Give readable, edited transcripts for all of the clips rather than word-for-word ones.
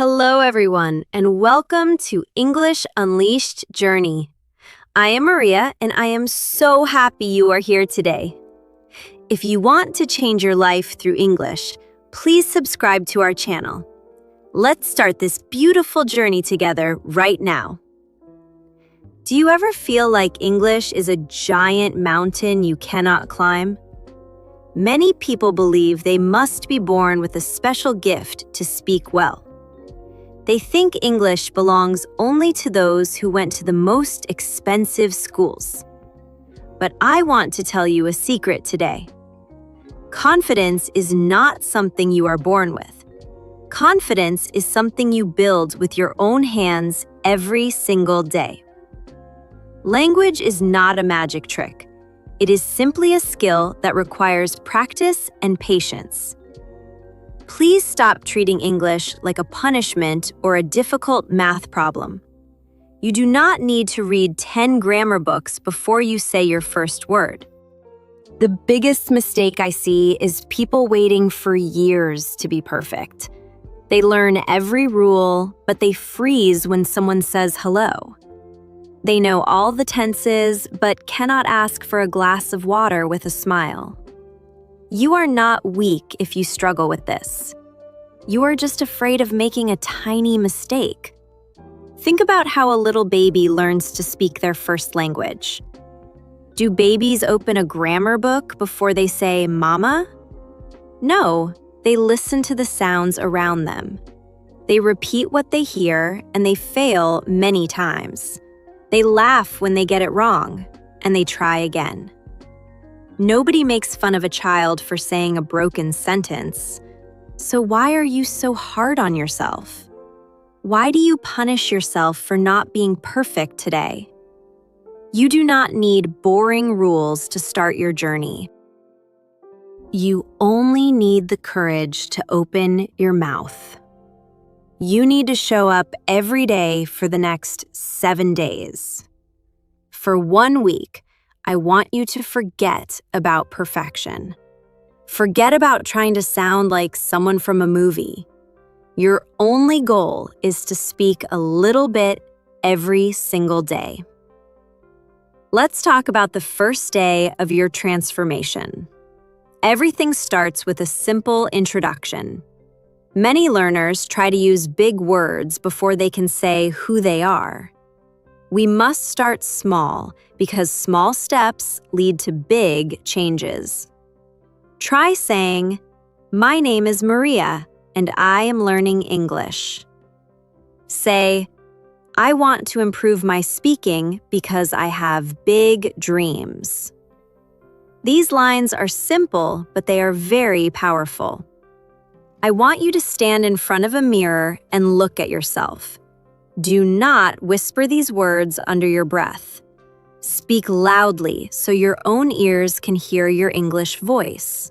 Hello, everyone, and welcome to English Unleashed Journey. I am Maria, and I am so happy you are here today. If you want to change your life through English, please subscribe to our channel. Let's start this beautiful journey together right now. Do you ever feel like English is a giant mountain you cannot climb? Many people believe they must be born with a special gift to speak well. They think English belongs only to those who went to the most expensive schools. But I want to tell you a secret today. Confidence is not something you are born with. Confidence is something you build with your own hands every single day. Language is not a magic trick. It is simply a skill that requires practice and patience. Please stop treating English like a punishment or a difficult math problem. You do not need to read 10 grammar books before you say your first word. The biggest mistake I see is people waiting for years to be perfect. They learn every rule, but they freeze when someone says hello. They know all the tenses, but cannot ask for a glass of water with a smile. You are not weak if you struggle with this. You are just afraid of making a tiny mistake. Think about how a little baby learns to speak their first language. Do babies open a grammar book before they say mama? No, they listen to the sounds around them. They repeat what they hear, and they fail many times. They laugh when they get it wrong, and they try again. Nobody makes fun of a child for saying a broken sentence. So why are you so hard on yourself? Why do you punish yourself for not being perfect today? You do not need boring rules to start your journey. You only need the courage to open your mouth. You need to show up every day for the next 7 days. For 1 week, I want you to forget about perfection. Forget about trying to sound like someone from a movie. Your only goal is to speak a little bit every single day. Let's talk about the first day of your transformation. Everything starts with a simple introduction. Many learners try to use big words before they can say who they are. We must start small because small steps lead to big changes. Try saying, "My name is Maria, and I am learning English." Say, "I want to improve my speaking because I have big dreams." These lines are simple, but they are very powerful. I want you to stand in front of a mirror and look at yourself. Do not whisper these words under your breath. Speak loudly so your own ears can hear your English voice.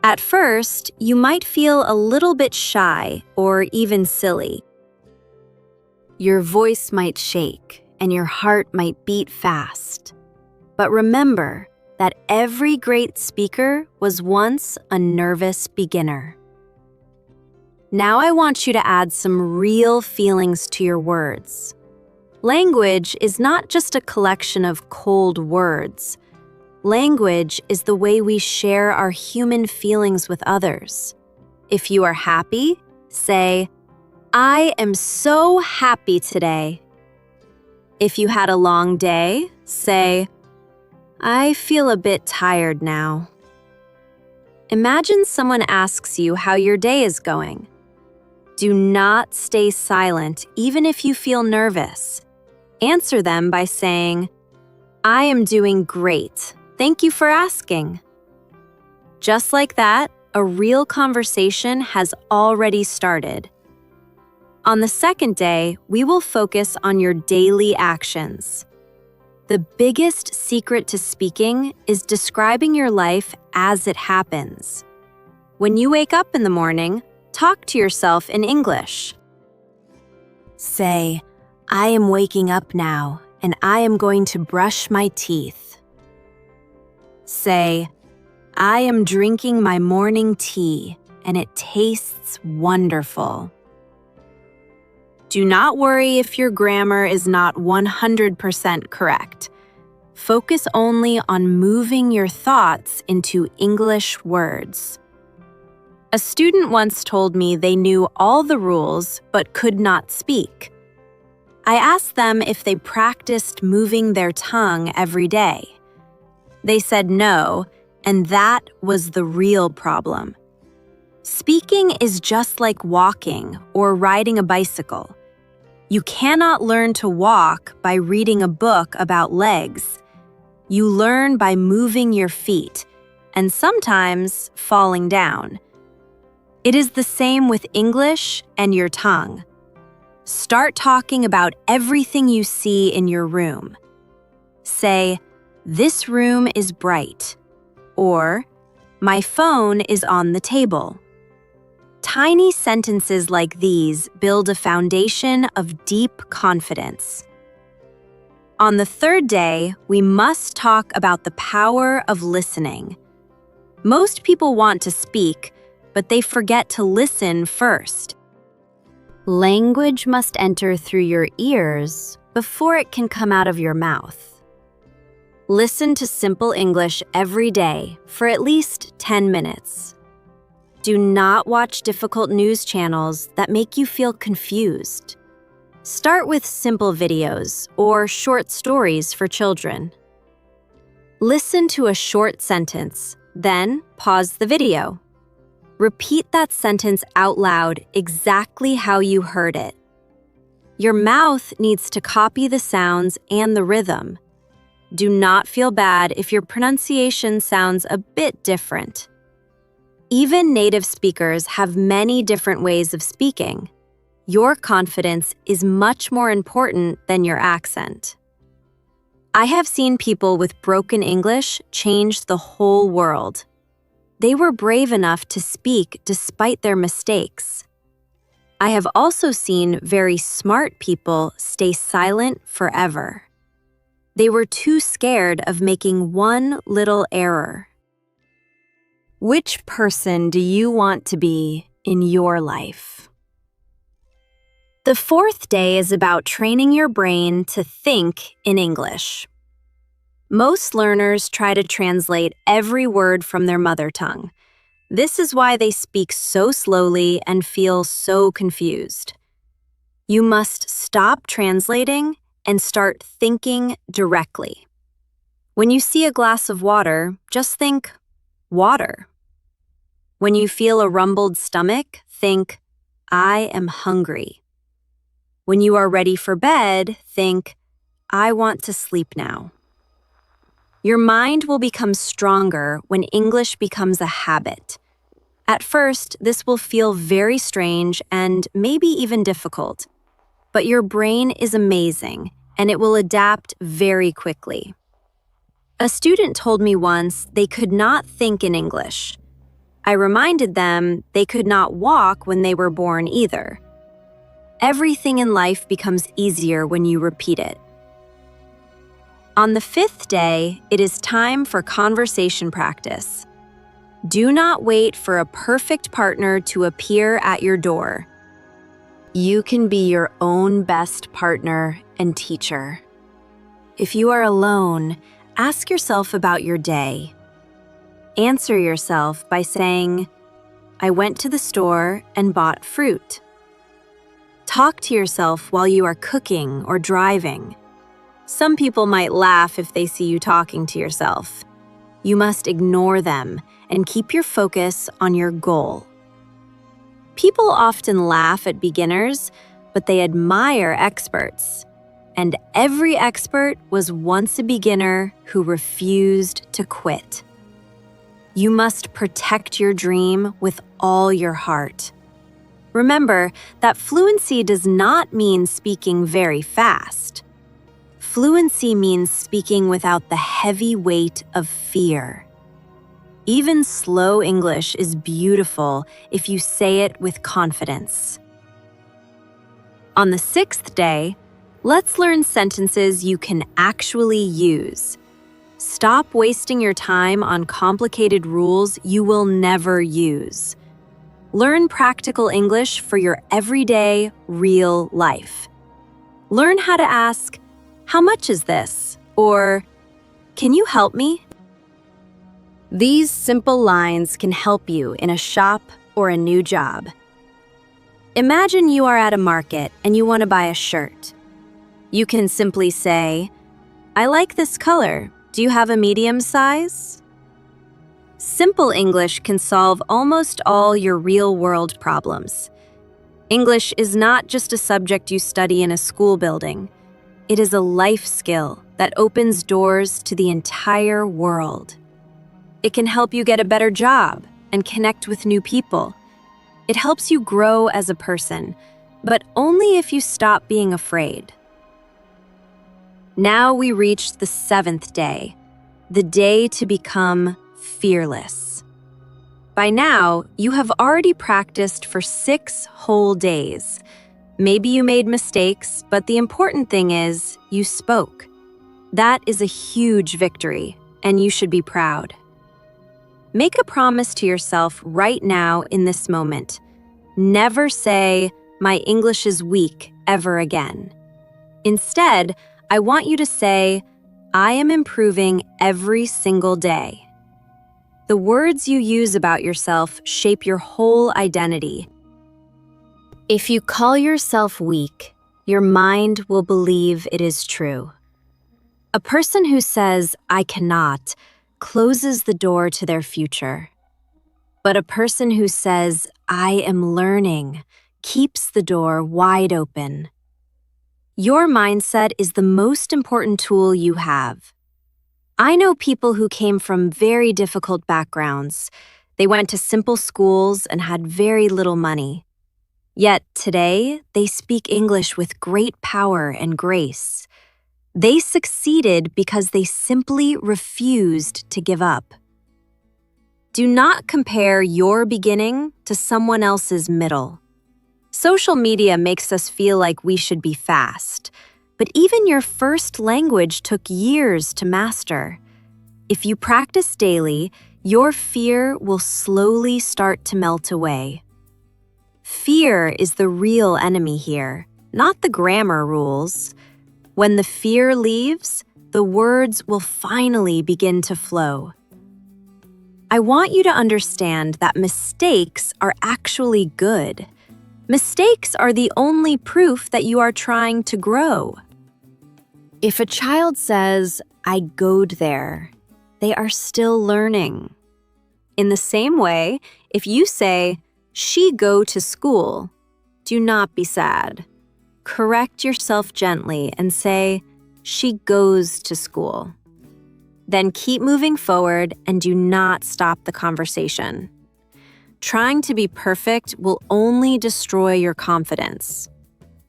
At first, you might feel a little bit shy or even silly. Your voice might shake and your heart might beat fast. But remember that every great speaker was once a nervous beginner. Now I want you to add some real feelings to your words. Language is not just a collection of cold words. Language is the way we share our human feelings with others. If you are happy, say, "I am so happy today." If you had a long day, say, "I feel a bit tired now." Imagine someone asks you how your day is going. Do not stay silent even if you feel nervous. Answer them by saying, "I am doing great. Thank you for asking." Just like that, a real conversation has already started. On the second day, we will focus on your daily actions. The biggest secret to speaking is describing your life as it happens. When you wake up in the morning, talk to yourself in English. Say, "I am waking up now, and I am going to brush my teeth." Say, "I am drinking my morning tea, and it tastes wonderful." Do not worry if your grammar is not 100% correct. Focus only on moving your thoughts into English words. A student once told me they knew all the rules but could not speak. I asked them if they practiced moving their tongue every day. They said no, and that was the real problem. Speaking is just like walking or riding a bicycle. You cannot learn to walk by reading a book about legs. You learn by moving your feet and sometimes falling down. It is the same with English and your tongue. Start talking about everything you see in your room. Say, "This room is bright," or "My phone is on the table." Tiny sentences like these build a foundation of deep confidence. On the third day, we must talk about the power of listening. Most people want to speak, but they forget to listen first. Language must enter through your ears before it can come out of your mouth. Listen to simple English every day for at least 10 minutes. Do not watch difficult news channels that make you feel confused. Start with simple videos or short stories for children. Listen to a short sentence, then pause the video. Repeat that sentence out loud exactly how you heard it. Your mouth needs to copy the sounds and the rhythm. Do not feel bad if your pronunciation sounds a bit different. Even native speakers have many different ways of speaking. Your confidence is much more important than your accent. I have seen people with broken English change the whole world. They were brave enough to speak despite their mistakes. I have also seen very smart people stay silent forever. They were too scared of making one little error. Which person do you want to be in your life? The fourth day is about training your brain to think in English. Most learners try to translate every word from their mother tongue. This is why they speak so slowly and feel so confused. You must stop translating and start thinking directly. When you see a glass of water, just think, water. When you feel a rumbled stomach, think, I am hungry. When you are ready for bed, think, I want to sleep now. Your mind will become stronger when English becomes a habit. At first, this will feel very strange and maybe even difficult. But your brain is amazing, and it will adapt very quickly. A student told me once they could not think in English. I reminded them they could not walk when they were born either. Everything in life becomes easier when you repeat it. On the fifth day, it is time for conversation practice. Do not wait for a perfect partner to appear at your door. You can be your own best partner and teacher. If you are alone, ask yourself about your day. Answer yourself by saying, I went to the store and bought fruit. Talk to yourself while you are cooking or driving. Some people might laugh if they see you talking to yourself. You must ignore them and keep your focus on your goal. People often laugh at beginners, but they admire experts. And every expert was once a beginner who refused to quit. You must protect your dream with all your heart. Remember that fluency does not mean speaking very fast. Fluency means speaking without the heavy weight of fear. Even slow English is beautiful if you say it with confidence. On the sixth day, let's learn sentences you can actually use. Stop wasting your time on complicated rules you will never use. Learn practical English for your everyday, real life. Learn how to ask, "How much is this?" or "Can you help me?" These simple lines can help you in a shop or a new job. Imagine you are at a market and you want to buy a shirt. You can simply say, "I like this color. Do you have a medium size?" Simple English can solve almost all your real-world problems. English is not just a subject you study in a school building. It is a life skill that opens doors to the entire world. It can help you get a better job and connect with new people. It helps you grow as a person, but only if you stop being afraid. Now we reach the 7th day, the day to become fearless. By now, you have already practiced for 6 whole days. Maybe you made mistakes, but the important thing is you spoke. That is a huge victory, and you should be proud. Make a promise to yourself right now in this moment. Never say, "My English is weak," ever again. Instead, I want you to say, "I am improving every single day." The words you use about yourself shape your whole identity. If you call yourself weak, your mind will believe it is true. A person who says, "I cannot," closes the door to their future. But a person who says, "I am learning," keeps the door wide open. Your mindset is the most important tool you have. I know people who came from very difficult backgrounds. They went to simple schools and had very little money. Yet today, they speak English with great power and grace. They succeeded because they simply refused to give up. Do not compare your beginning to someone else's middle. Social media makes us feel like we should be fast, but even your first language took years to master. If you practice daily, your fear will slowly start to melt away. Fear is the real enemy here, not the grammar rules. When the fear leaves, the words will finally begin to flow. I want you to understand that mistakes are actually good. Mistakes are the only proof that you are trying to grow. If a child says, "I goed there," they are still learning. In the same way, if you say, "She go to school," do not be sad. Correct yourself gently and say, "She goes to school." Then keep moving forward and do not stop the conversation. Trying to be perfect will only destroy your confidence,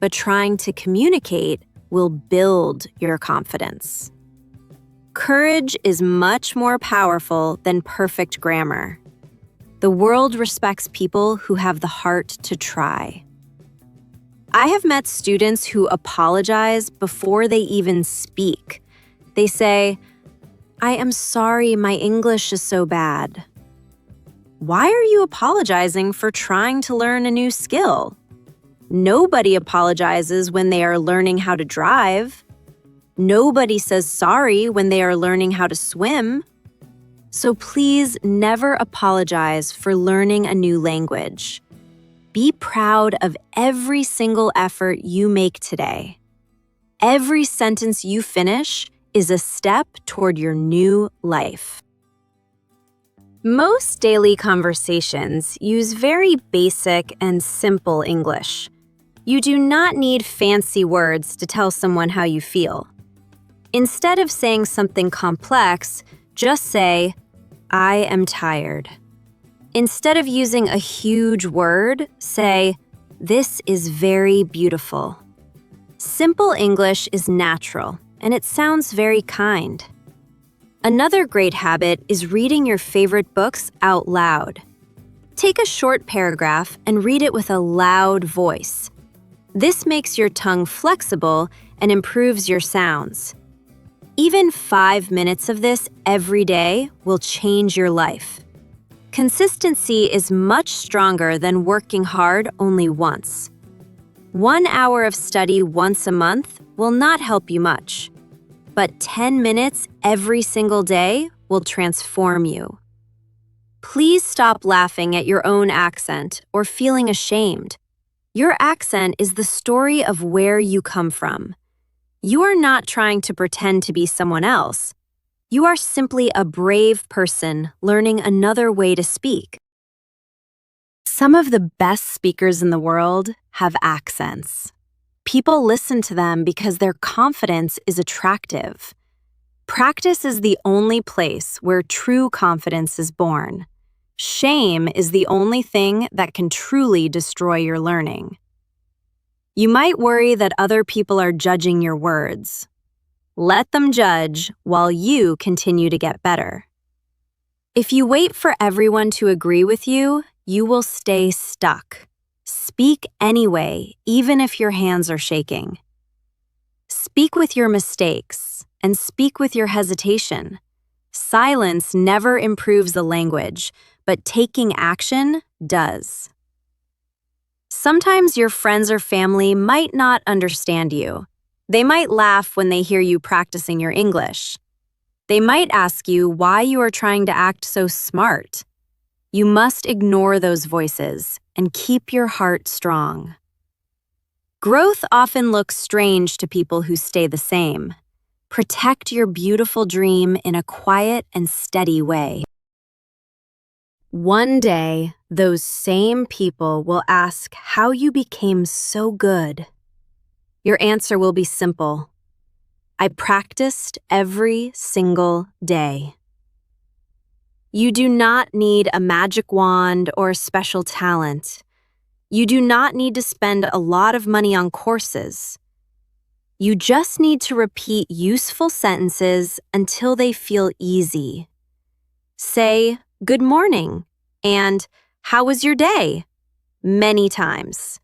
but trying to communicate will build your confidence. Courage is much more powerful than perfect grammar. The world respects people who have the heart to try. I have met students who apologize before they even speak. They say, "I am sorry, my English is so bad." Why are you apologizing for trying to learn a new skill? Nobody apologizes when they are learning how to drive. Nobody says sorry when they are learning how to swim. So please never apologize for learning a new language. Be proud of every single effort you make today. Every sentence you finish is a step toward your new life. Most daily conversations use very basic and simple English. You do not need fancy words to tell someone how you feel. Instead of saying something complex, just say, "I am tired." Instead of using a huge word, say, "This is very beautiful." Simple English is natural, and it sounds very kind. Another great habit is reading your favorite books out loud. Take a short paragraph and read it with a loud voice. This makes your tongue flexible and improves your sounds. Even 5 minutes of this every day will change your life. Consistency is much stronger than working hard only once. 1 hour of study once a month will not help you much, but 10 minutes every single day will transform you. Please stop laughing at your own accent or feeling ashamed. Your accent is the story of where you come from. You are not trying to pretend to be someone else. You are simply a brave person learning another way to speak. Some of the best speakers in the world have accents. People listen to them because their confidence is attractive. Practice is the only place where true confidence is born. Shame is the only thing that can truly destroy your learning. You might worry that other people are judging your words. Let them judge while you continue to get better. If you wait for everyone to agree with you, you will stay stuck. Speak anyway, even if your hands are shaking. Speak with your mistakes and speak with your hesitation. Silence never improves the language, but taking action does. Sometimes your friends or family might not understand you. They might laugh when they hear you practicing your English. They might ask you why you are trying to act so smart. You must ignore those voices and keep your heart strong. Growth often looks strange to people who stay the same. Protect your beautiful dream in a quiet and steady way. One day, those same people will ask how you became so good. Your answer will be simple. I practiced every single day. You do not need a magic wand or a special talent. You do not need to spend a lot of money on courses. You just need to repeat useful sentences until they feel easy. Say, "Good morning," and "How was your day?" many times.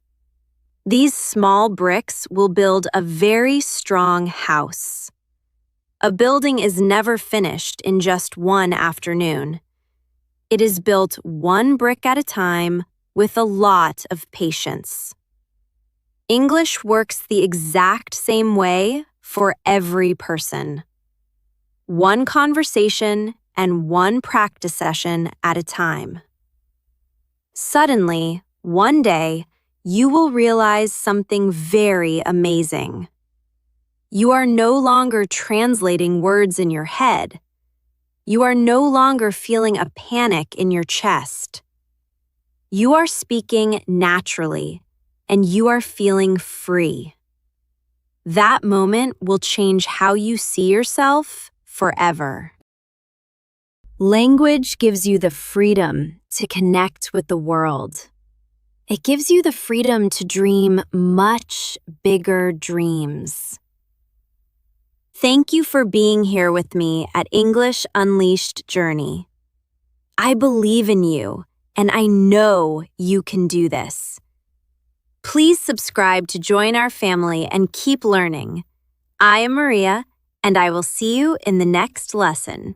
These small bricks will build a very strong house. A building is never finished in just one afternoon. It is built one brick at a time with a lot of patience. English works the exact same way for every person. One conversation and one practice session at a time. Suddenly, one day, you will realize something very amazing. You are no longer translating words in your head. You are no longer feeling a panic in your chest. You are speaking naturally, and you are feeling free. That moment will change how you see yourself forever. Language gives you the freedom to connect with the world. It gives you the freedom to dream much bigger dreams. Thank you for being here with me at English Unleashed Journey. I believe in you, and I know you can do this. Please subscribe to join our family and keep learning. I am Maria, and I will see you in the next lesson.